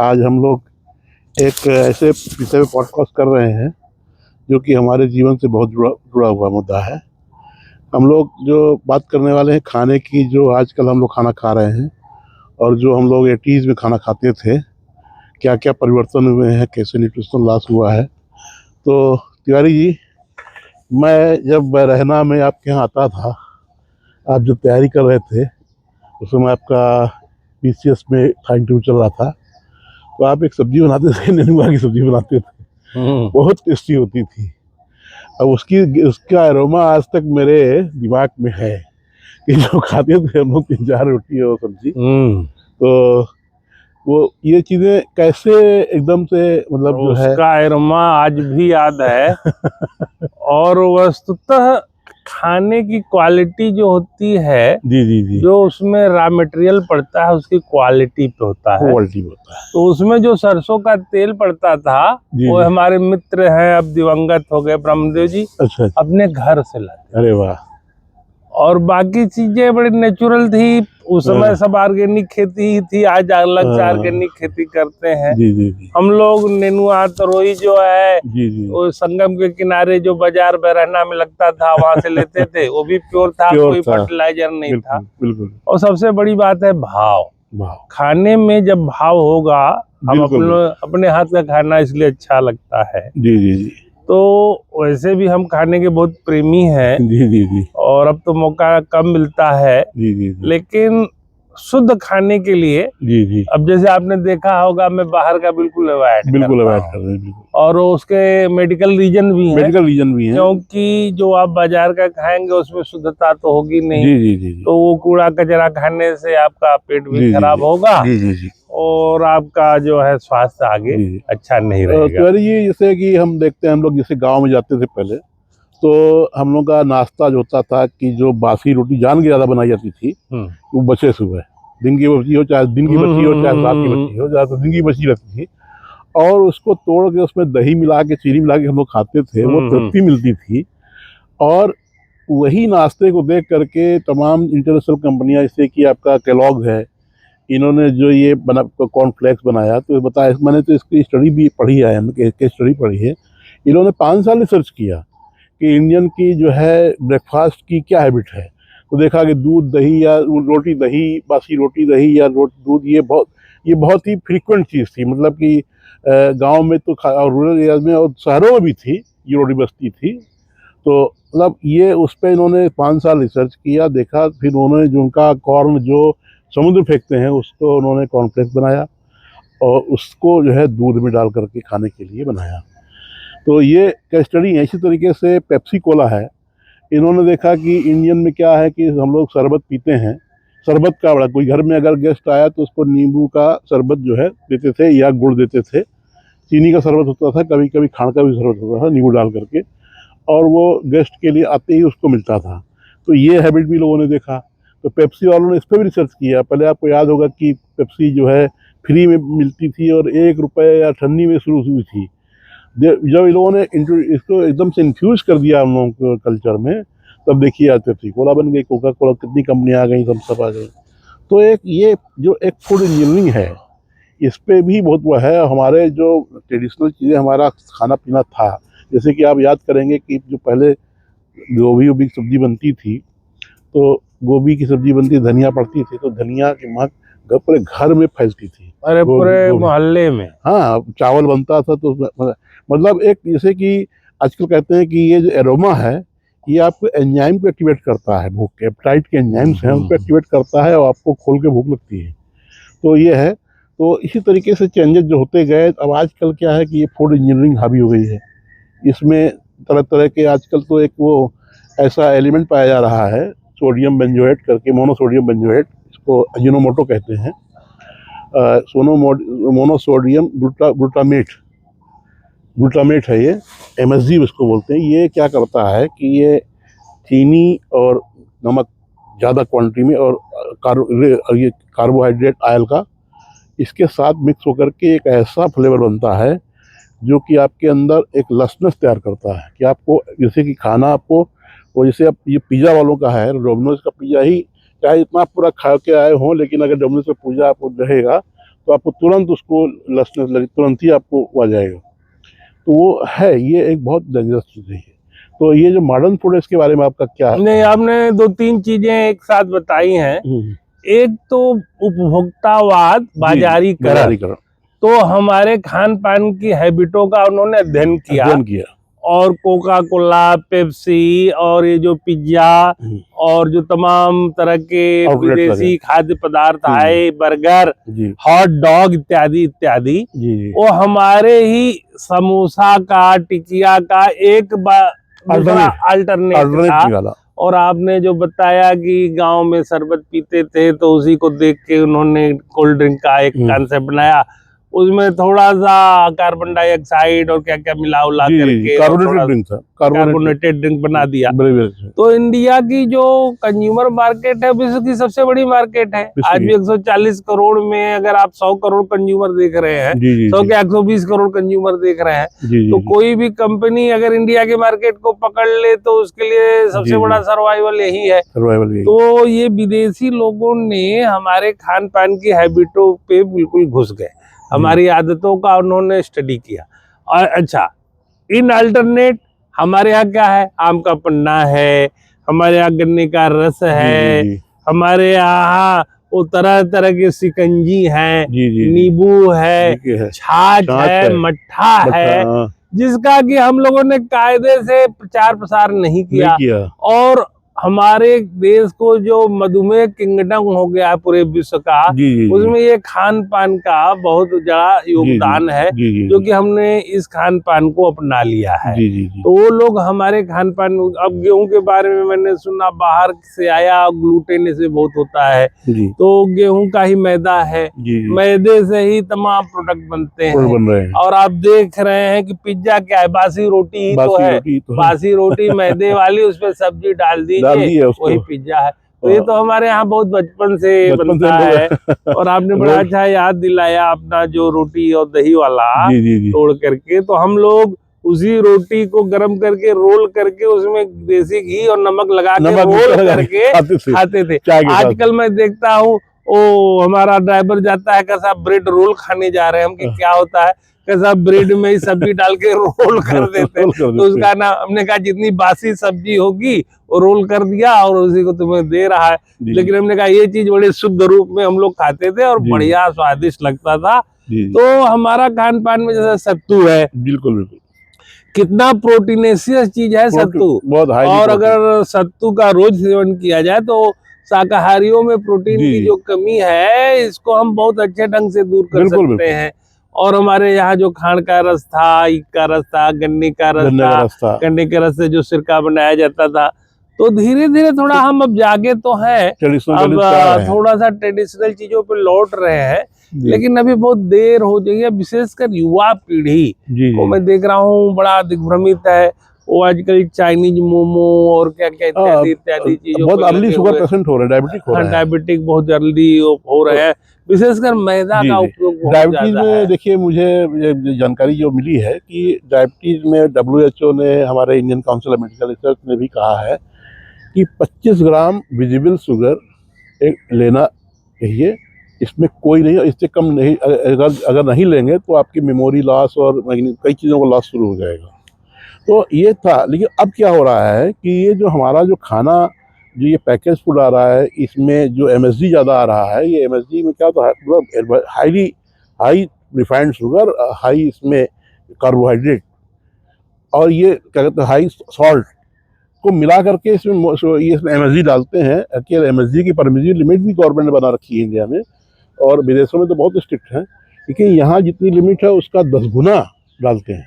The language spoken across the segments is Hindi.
आज हम लोग एक ऐसे विषय पे पॉडकास्ट कर रहे हैं जो कि हमारे जीवन से बहुत जुड़ा हुआ मुद्दा है। हम लोग जो बात करने वाले हैं खाने की, जो आजकल हम लोग खाना खा रहे हैं और जो हम लोग 80s में खाना खाते थे, क्या क्या परिवर्तन हुए हैं, कैसे न्यूट्रिशनल लॉस हुआ है। तो तिवारी जी, मैं जब रहना में आपके यहाँ आता था, आप जब तैयारी कर रहे थे उस समय आपका BCS में था, इंटरव्यू चल रहा था, तो आप एक सब्जी बनाते थे, नेनुआ की सब्जी बनाते थे, बहुत टेस्टी होती थी। अब उसका अरोमा आज तक मेरे दिमाग में है कि जो खाते थे हम लोग 3-4 रोटी और सब्जी। तो वो ये चीजें कैसे एकदम से, मतलब जो है उसका अरोमा आज भी याद है। और वस्तुतः खाने की क्वालिटी जो होती है, जी जी जी, जो उसमें रॉ मटेरियल पड़ता है उसकी क्वालिटी पे होता है। क्वालिटी होता है। तो उसमें जो सरसों का तेल पड़ता था, वो जी। हमारे मित्र हैं, अब दिवंगत हो गए, ब्रह्मदेव जी, अच्छा, अपने घर से लाते। अरे वाह। और बाकी चीजें बड़ी नेचुरल थी उस समय, सब ऑर्गेनिक खेती ही थी। आज अलग से ऑर्गेनिक खेती करते हैं। जी जी जी, हम लोग नेनुआ तरोई जो है, जी जी, वो संगम के किनारे जो बाजार बैरहना में लगता था, वहां से लेते थे। वो भी प्योर था, कोई फर्टिलाइजर नहीं था। बिल्कुल। और सबसे बड़ी बात है भाव। वाह, खाने में जब भाव होगा, हम अपने हाथ का खाना इसलिए अच्छा लगता है। जी जी जी, तो वैसे भी हम खाने के बहुत प्रेमी हैं, जी जी जी, और अब तो मौका कम मिलता है, जी जी जी, लेकिन शुद्ध खाने के लिए, जी जी, अब जैसे आपने देखा होगा, मैं बाहर का बिल्कुल अवॉइड अवॉइड करता कर हूँ। रहे हैं, बिल्कुल। और उसके मेडिकल रीजन भी है, क्योंकि जो आप बाजार का खाएंगे उसमें शुद्धता तो होगी नहीं। जी जी जी, तो वो कूड़ा कचरा खाने से आपका पेट भी खराब होगा, जी जी जी, और आपका जो है स्वास्थ्य आगे अच्छा नहीं रहेगा। ये जैसे कि हम देखते हैं, हम लोग जैसे गांव में जाते थे पहले, तो हम लोग का नाश्ता जो होता था कि जो बासी रोटी जान के ज़्यादा बनाई जाती थी, वो बचे सुबह, दिन की बची हो चाहे दिन की बची हो, चाहे रात की बची हो, ज़्यादातर दिन की बची रहती थी। और उसको तोड़ के उसमें दही मिला के, चीनी मिला के हम लोग खाते थे, वो तृप्ति मिलती थी। और वही नाश्ते को देख करके तमाम इंटरनेशनल कंपनियां, जैसे कि आपका केलॉग्स है, इन्होंने जो ये कॉर्नफ्लेक्स बनाया, तो बताया, मैंने तो इसकी स्टडी भी पढ़ी है, स्टडी पढ़ी है। इन्होंने 5 साल रिसर्च किया कि इंडियन की जो है ब्रेकफास्ट की क्या हैबिट है। तो देखा कि दूध दही या रोटी दही, बासी रोटी दही या दूध, ये बहुत ही फ्रीक्वेंट चीज़ थी। मतलब कि गांव में तो और रूरल एरियाज में और शहरों में भी थी, ये रोटी बस्ती थी। तो मतलब ये उस पर इन्होंने 5 साल रिसर्च किया, देखा, फिर उन्होंने जो उनका कॉर्न जो समुद्र फेंकते हैं उसको उन्होंने कॉर्नफ्लेक्स बनाया और उसको जो है दूध में डाल करके खाने के लिए बनाया। तो ये केस स्टडी है। इसी तरीके से पेप्सी कोला है, इन्होंने देखा कि इंडियन में क्या है कि हम लोग शरबत पीते हैं, शरबत का बड़ा, कोई घर में अगर गेस्ट आया तो उसको नींबू का शरबत जो है देते थे या गुड़ देते थे, चीनी का शरबत होता था, कभी कभी खांड का भी शरबत होता था नींबू डाल करके, और वो गेस्ट के लिए आते ही उसको मिलता था। तो ये हैबिट भी लोगों ने देखा। तो पेप्सी वालों ने इस पर भी रिसर्च किया। पहले आपको याद होगा कि पेप्सी जो है फ्री में मिलती थी और 1 रुपये या ठन्नी में शुरू हुई थी। जब इन लोगों ने इसको एकदम से इन्फ्यूज कर दिया हम लोगों को कल्चर में, तब देखिए आज पेप्सी कोला बन गई, कोका कोला, कितनी कंपनियां आ गई, सब आ गई। तो एक ये जो एक फूड इंजीनियरिंग है, इस पे भी बहुत वो है। हमारे जो ट्रेडिशनल चीज़ें, हमारा खाना पीना था, जैसे कि आप याद करेंगे कि जो पहले गोभी की सब्जी बनती थी, तो गोभी की सब्जी बनती, धनिया पड़ती थी, तो धनिया की महक पूरे घर में फैलती थी, अरे पूरे मोहल्ले में। हाँ, चावल बनता था तो मतलब एक, जैसे कि आजकल कहते हैं कि ये जो एरोमा है, ये आपको एंजाइम को एक्टिवेट करता है, भूख के एपेटाइट के एंजाइम्स हैं उनको एक्टिवेट करता है और आपको खोल के भूख लगती है। तो ये है। तो इसी तरीके से चेंजेस जो होते गए, अब आजकल क्या है कि ये फूड इंजीनियरिंग हावी हो गई है। इसमें तरह तरह के, आजकल तो एक वो ऐसा एलिमेंट पाया जा रहा है, सोडियम बेंजोएट करके, मोनोसोडियम बेंजोएट, इसको अजीनोमोटो कहते हैं, मोनोसोडियम ग्लूटामेट है ये, MSG उसको बोलते हैं। ये क्या करता है कि ये चीनी और नमक ज़्यादा क्वांटिटी में और ये कार्बोहाइड्रेट आयल का, इसके साथ मिक्स होकर के एक ऐसा फ्लेवर बनता है जो कि आपके अंदर एक लसनेस तैयार करता है कि आपको, जैसे कि खाना आपको, वो जैसे अब ये पिज़्ज़ा वालों का है, डोमिनोज का पिज़्ज़ा ही चाहे इतना पूरा खा के आए हों, लेकिन अगर डोमिनोज का पिज़्ज़ा आपको रहेगा तो आपको तुरंत उसको लसने लगे, तुरंत ही आपको वो आ जाएगा। तो वो है, ये एक बहुत डेंजरस चीज़ है। तो ये जो मॉडर्न फूड है इसके बारे में आपका क्या है? नहीं, आपने 2-3 चीजें एक साथ बताई हैं। एक तो उपभोक्तावाद, बाजारीकरण। तो हमारे खान पान की हैबिटों का उन्होंने अध्ययन किया और कोका कोला, पेप्सी और ये जो पिज्जा और जो तमाम तरह के विदेशी खाद्य पदार्थ आए, बर्गर, हॉट डॉग इत्यादि इत्यादि, वो हमारे ही समोसा का, टिकिया का एक अल्टरनेट था। और आपने जो बताया कि गांव में शरबत पीते थे तो उसी को देख के उन्होंने कोल्ड ड्रिंक का एक कॉन्सेप्ट बनाया, उसमें थोड़ा सा कार्बन डाइऑक्साइड और क्या क्या मिला उला करके कार्बोनेटेड ड्रिंक बना दिया। तो इंडिया की जो कंज्यूमर मार्केट है विश्व की सबसे बड़ी मार्केट है। आज भी 140 करोड़ में अगर आप 100 करोड़ कंज्यूमर देख रहे हैं, 100 के 120 करोड़ कंज्यूमर देख रहे हैं, तो कोई भी कंपनी अगर इंडिया के मार्केट को पकड़ ले तो उसके लिए सबसे बड़ा सर्वाइवल यही है। तो ये विदेशी लोगों ने हमारे खान पान की हैबिटों पे बिल्कुल घुस गए, हमारी आदतों का उन्होंने स्टडी किया। और अच्छा, इन अल्टरनेट हमारे यहाँ क्या है, आम का पन्ना है, हमारे यहाँ गन्ने का रस है, हमारे यहाँ वो तरह तरह के सिकंजी है, नींबू है, छाछ है, मट्ठा है, जिसका कि हम लोगों ने कायदे से प्रचार प्रसार नहीं किया। और हमारे देश को जो मधुमेह किंगडम हो गया है पूरे विश्व का, उसमें ये खान पान का बहुत बड़ा योगदान है, जो कि हमने इस खान पान को अपना लिया है। तो वो लोग हमारे खान पान, अब गेहूं के बारे में मैंने सुना बाहर से आया, ग्लूटेन से बहुत होता है, तो गेहूं का ही मैदा है, मैदे से ही तमाम प्रोडक्ट बनते हैं। और आप देख रहे हैं कि पिज्जा क्या है, बासी रोटी ही तो है, बासी रोटी मैदे वाली, उसपे सब्जी डाल दी, वही पिज्जा है। तो ये तो हमारे यहाँ बहुत बचपन से बनता है। और आपने बड़ा अच्छा याद दिलाया अपना जो रोटी और दही वाला तोड़ करके, तो हम लोग उसी रोटी को गरम करके रोल करके उसमें देसी घी और नमक लगा के रोल करके खाते थे। आजकल मैं देखता हूँ ओ हमारा ड्राइवर जाता है, कैसा ब्रेड रोल खाने जा रहे हैं हम, कि क्या होता है, कैसा ब्रेड में ही सब्जी डाल के रोल कर देते हैं। तो उसका ना, हमने कहा जितनी बासी सब्जी होगी वो रोल कर दिया और उसी को तुम्हें दे रहा है। लेकिन हमने कहा ये चीज बड़े शुद्ध रूप में हम लोग खाते थे और बढ़िया स्वादिष्ट लगता था। तो हमारा खान पान में जैसे सत्तू है, बिल्कुल कितना प्रोटीनेशियस चीज है सत्तू, और अगर सत्तू का रोज सेवन किया जाए तो शाकाहारियों में प्रोटीन की जो कमी है इसको हम बहुत अच्छे ढंग से दूर कर सकते हैं। और हमारे यहाँ जो खांड का रस था, ईख का रस था, गन्ने का रस था, गन्ने के रस से जो सिरका बनाया जाता था, तो धीरे धीरे थोड़ा हम अब जागे तो हैं, अब थोड़ा सा ट्रेडिशनल चीजों पे लौट रहे हैं, लेकिन अभी बहुत देर हो गई है। विशेषकर युवा पीढ़ी को मैं देख रहा हूँ बड़ा दिग्भ्रमित है, वो आजकल चाइनीज मोमो और क्या क्या इत्यादि इत्यादि चीजों बहुत अर्ली शुगर पेशेंट हो रहे हैं, डायबिटिक बहुत जल्दी हो रहे हैं, विशेषकर मैदा का उपयोग बहुत डायबिटीज में। देखिए मुझे जानकारी जो मिली है कि डायबिटीज में WHO ने, हमारे Indian council of medical research ने भी कहा है कि 25 ग्राम विजिबल शुगर एक लेना चाहिए, इसमें कोई नहीं, इससे कम नहीं, अगर नहीं लेंगे तो आपकी मेमोरी लॉस और कई चीज़ों का लॉस शुरू हो जाएगा। तो ये था। लेकिन अब क्या हो रहा है कि ये जो हमारा जो खाना, जो ये पैकेज फूड आ रहा है, इसमें जो MSG ज़्यादा आ रहा है, ये MSG में क्या होता है, मतलब हाई रिफाइंड शुगर, हाई इसमें कार्बोहाइड्रेट, और ये क्या कहते हैं हाई सॉल्ट को मिला करके इसमें MSG डालते हैं। कि MSG की परमिसिव लिमिट भी गवर्नमेंट ने बना रखी है इंडिया में, और विदेशों में तो बहुत स्ट्रिक्ट है, लेकिन यहाँ जितनी लिमिट है उसका 10 गुना डालते हैं।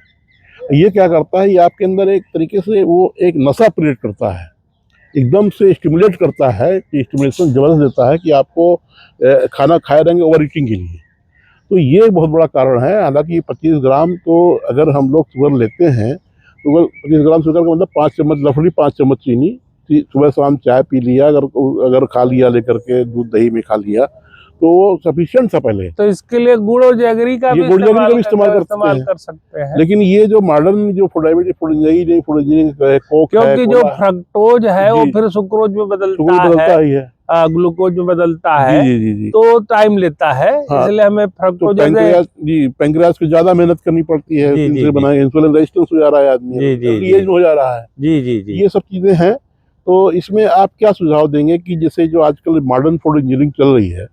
ये क्या करता है, ये आपके अंदर एक तरीके से वो एक नशा क्रिएट करता है, एकदम से स्टिमुलेट करता है, स्टिमुलेशन जबरदस्त देता है कि आपको खाना खाए रहेंगे ओवर ईटिंग के लिए। तो ये बहुत बड़ा कारण है। हालांकि 25 ग्राम तो अगर हम लोग शुगर लेते हैं तो 25 ग्राम शुगर का मतलब 5 चम्मच, रफली 5 चम्मच चीनी, सुबह शाम चाय पी लिया, अगर खा लिया लेकर के, दूध दही में खा लिया, तो वो सफिशिएंट था पहले। तो इसके लिए गुड़ और जैगरी का भी इस्तेमाल कर सकते हैं। लेकिन ये जो मॉडर्न जो फूड इंजीनियरिंग कोक, क्योंकि जो फ्रक्टोज है वो फिर सुक्रोज में बदलता ही है, ग्लूकोज में बदलता जी है जी जी जी तो टाइम लेता है, हाँ, इसलिए हमें तो फ्रक्टोज जैसे पैंक्रियाज जी पैंक्रियाज को ज्यादा मेहनत करनी पड़ती है जी जी इनसे जी बनाए इंसुलिन रेजिस्टेंस हो जा रहा है आदमी जी जी अर्ली जी एज में हो जा रहा है जी जी जी ये सब चीजें हैं तो इसमें आप क्या सुझाव देंगे कि जैसे जो आजकल मॉडर्न फूड इंजीनियरिंग चल रही है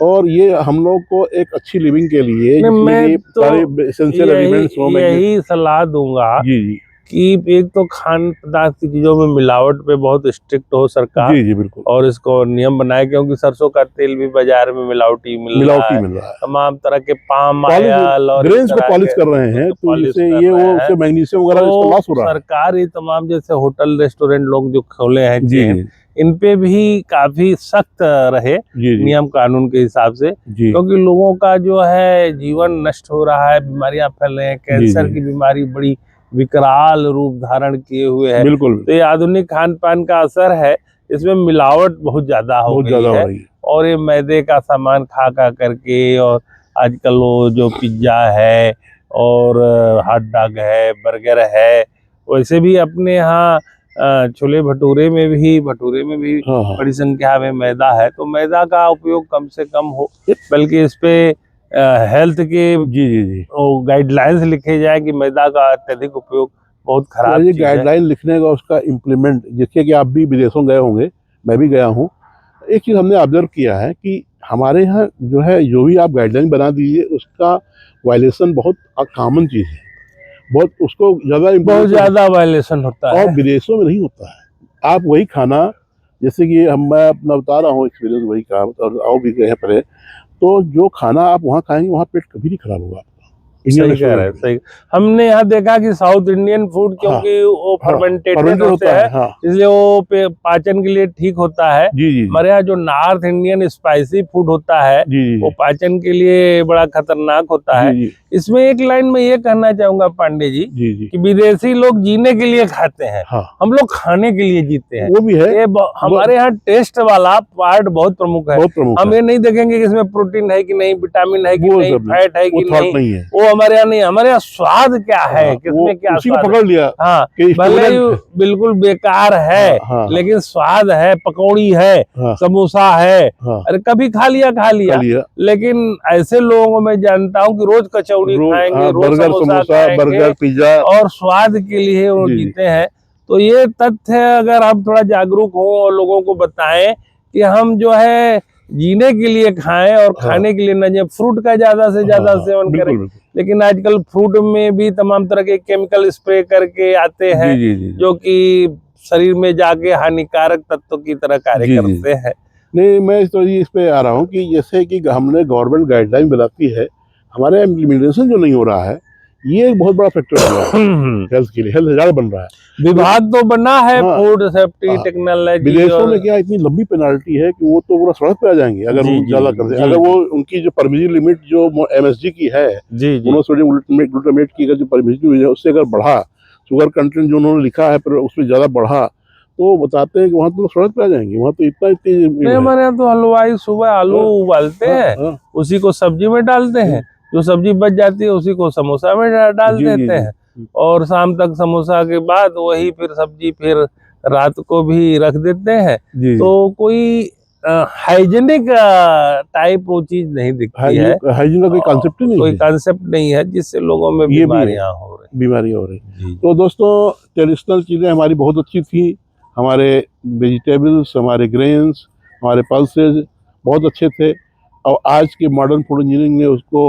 और ये हम लोग को एक अच्छी लिविंग के लिए नहीं, जिसमें मैं कि तो सारे एसेंशियल एलिमेंट्स हो यही सलाह दूंगा जी जी कि एक तो खान पदार्थ की चीजों में मिलावट पे बहुत स्ट्रिक्ट हो सरकार जी जी बिल्कुल और इसको नियम बनाए, क्योंकि सरसों का तेल भी बाजार में मिलावटी मिल रहा मिलावटी है, मिल रहा है तमाम तरह के पाम पॉलिश आयल और इस ग्रेन्स को तरह पॉलिश के कर रहे हैं उसको तो पॉलिश इससे कर ये रहे वो हैं। उससे मैग्नीशियम वगैरह इसका तो लॉस हो रहा है सरकार ये तमाम जैसे होटल रेस्टोरेंट लोग जो खोले हैं जी चेन, इन पे भी काफी सख्त रहे जी जी नियम कानून के हिसाब से, जी क्योंकि लोगों का जो है जीवन नष्ट हो रहा है, बीमारियां फैल रही हैं, कैंसर जी की बीमारी बड़ी विकराल रूप धारण किए हुए है। बिल्कुल तो ये आधुनिक खान पान का असर है, इसमें मिलावट बहुत ज्यादा हो बहुत गई ज्यादा हो है रही है और ये मैदे का सामान खा खा करके और आजकल वो जो पिज्जा है और हॉट डॉग है, बर्गर है, वैसे भी अपने यहाँ छोले भटूरे में भी हाँ हाँ बड़ी संख्या में मैदा है, तो मैदा का उपयोग कम से कम हो, बल्कि इस पे हेल्थ के जी जी जी गाइडलाइंस लिखे जाए कि मैदा का अत्यधिक उपयोग बहुत तो खराब ये चीज है। गाइडलाइन लिखने का उसका इम्प्लीमेंट जिसके कि आप भी विदेशों गए होंगे मैं भी गया हूँ एक चीज़ हमने ऑब्जर्व किया है कि हमारे यहाँ जो है जो भी आप गाइडलाइन बना दीजिए उसका वायलेशन बहुत कॉमन चीज़ है बहुत उसको ज़्यादा बहुत इम्प्लीमेंट ज्यादा वायलेशन होता और है। विदेशों में नहीं होता है आप वही खाना जैसे कि मैं अपना बता रहा हूँ एक्सपीरियंस वही का और आओ भी गए हैं पहले तो जो खाना आप वहाँ खाएंगे वहाँ पेट कभी नहीं खराब होगा इंडियन सही कह रहे हैं, रेस्टोरेंट सही। हमने यहाँ देखा कि साउथ इंडियन फूड हाँ क्योंकि वो हाँ फर्मेंटेटेड फर्मेंटेड होते होता हैं, है हाँ इसलिए वो पाचन के लिए ठीक होता है। जी जी जी हमारे यहाँ जो नॉर्थ इंडियन स्पाइसी फूड होता है जी जी वो पाचन के लिए बड़ा खतरनाक होता जी है। जी इसमें एक लाइन में ये कहना चाहूंगा पांडे जी जी जी कि विदेशी लोग जीने के लिए खाते हैं, हाँ हम लोग खाने के लिए जीते हैं। वो भी है ये हमारे यहाँ टेस्ट वाला पार्ट बहुत प्रमुख है। बहुत प्रमुख हम है ये नहीं देखेंगे कि इसमें प्रोटीन है कि नहीं, विटामिन है कि वो नहीं, सब नहीं फैट है वो कि थॉट नहीं, नहीं है वो हमारे यहाँ नहीं। हमारे यहाँ स्वाद क्या है, हाँ, वो किसमें क्या उसी को स्वाद है। पकड़ लिया हाँ, कि भले ही स्टूडेंट बिल्कुल बेकार है हाँ हाँ लेकिन स्वाद है, पकौड़ी है, हाँ समोसा है, हाँ अरे कभी खा खा लिया। लिया लेकिन ऐसे लोगों को मैं जानता हूँ कि रोज कचौड़ी रोज खाएंगे, हाँ रोज बर्गर समोसा समोसा खाएंगे बर्गर पिज्जा और स्वाद के लिए वो जी जी जीते हैं। तो ये तथ्य अगर हम थोड़ा जागरूक हों और लोगों को बताएं कि हम जो है जीने के लिए खाएं और हाँ खाने के लिए न जाए, फ्रूट का ज्यादा से हाँ ज्यादा हाँ सेवन करें। बिल्कुल बिल्कुल लेकिन आजकल फ्रूट में भी तमाम तरह के केमिकल स्प्रे करके आते हैं जी जी जी जो कि शरीर में जाके हानिकारक तत्वों की तरह कार्य जी जी करते हैं। नहीं मैं तो इस पे आ रहा हूँ कि जैसे कि हमने गवर्नमेंट गाइडलाइन बनाती है हमारे इम्प्लीमेंटेशन जो नहीं हो रहा है ये एक बहुत बड़ा फैक्टर बन रहा है हेल्थ के लिए हेल्थ हजार बन रहा है विभाग तो बना है हाँ फूड सेफ्टी हाँ टेक्नोलॉजी विदेशों और में क्या इतनी लंबी पेनाल्टी है कि वो तो पूरा सड़क पे आ जाएंगे अगर जी वो जी ज्यादा कर दे जी अगर वो उनकी जो परमिशन लिमिट जो एमएसजी की है जी जी मोनोसोडियम ग्लूटामेट की अगर जो परमिशन है उससे अगर बढ़ा शुगर कंटेंट जो उन्होंने लिखा है पर उसमें ज्यादा बढ़ा तो बताते हैं कि वहाँ तो सड़क पे आ जाएंगे वहाँ तो इतना नहीं, हमारे यहाँ तो हलवाई सुबह आलू उबालते हैं, हाँ उसी को सब्जी में डालते हैं, जो सब्जी बच जाती है उसी को समोसा में डाल जी जी देते जी हैं और शाम तक समोसा के बाद वही फिर सब्जी फिर रात को भी रख देते हैं। जी तो कोई हाइजेनिक टाइप वो चीज नहीं दिखती है, हाइजीन का कोई कॉन्सेप्ट ही नहीं कोई है कंसेप्ट नहीं है जिससे लोगों में ये भी है बीमारियां हो रही बीमारियां हो रही जी। तो दोस्तों ट्रेडिशनल चीज़ें हमारी बहुत अच्छी थी हमारे वेजिटेबल्स हमारे ग्रेन्स हमारे पल्सेज बहुत अच्छे थे और आज के मॉडर्न फूड इंजीनियरिंग ने उसको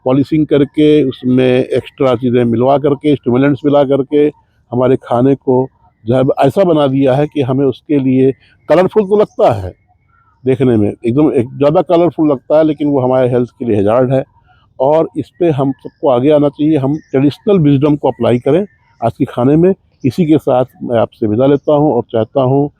पॉलिशिंग करके उसमें एक्स्ट्रा चीज़ें मिलवा करके स्टिमुलेंट्स मिला करके हमारे खाने को जो है ऐसा बना दिया है कि हमें उसके लिए कलरफुल तो लगता है देखने में एकदम ज़्यादा कलरफुल लगता है लेकिन वो हमारे हेल्थ के लिए हैजार्ड है और इस पे हम सबको आगे आना चाहिए हम ट्रेडिशनल विजडम को अप्लाई करें आज के खाने में इसी के साथ मैं आपसे विदा लेता हूं और चाहता हूं